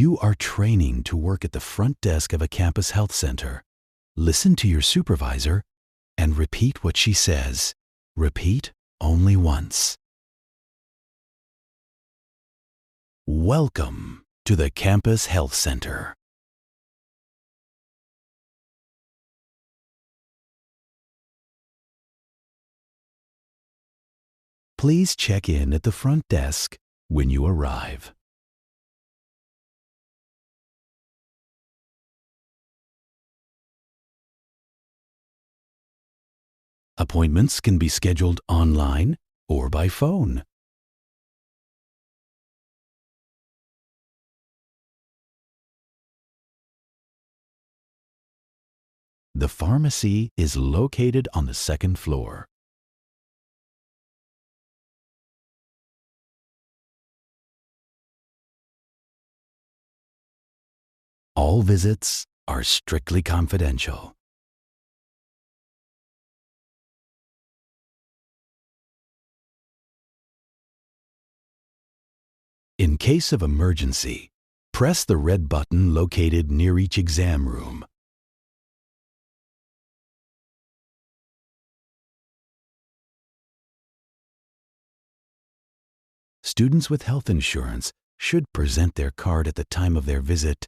You are training to work at the front desk of a campus health center. Listen to your supervisor and repeat what she says. Repeat only once. Welcome to the campus health center. Please check in at the front desk when you arrive. Appointments can be scheduled online or by phone. The pharmacy is located on the second floor. All visits are strictly confidential. In case of emergency, press the red button located near each exam room. Students with health insurance should present their card at the time of their visit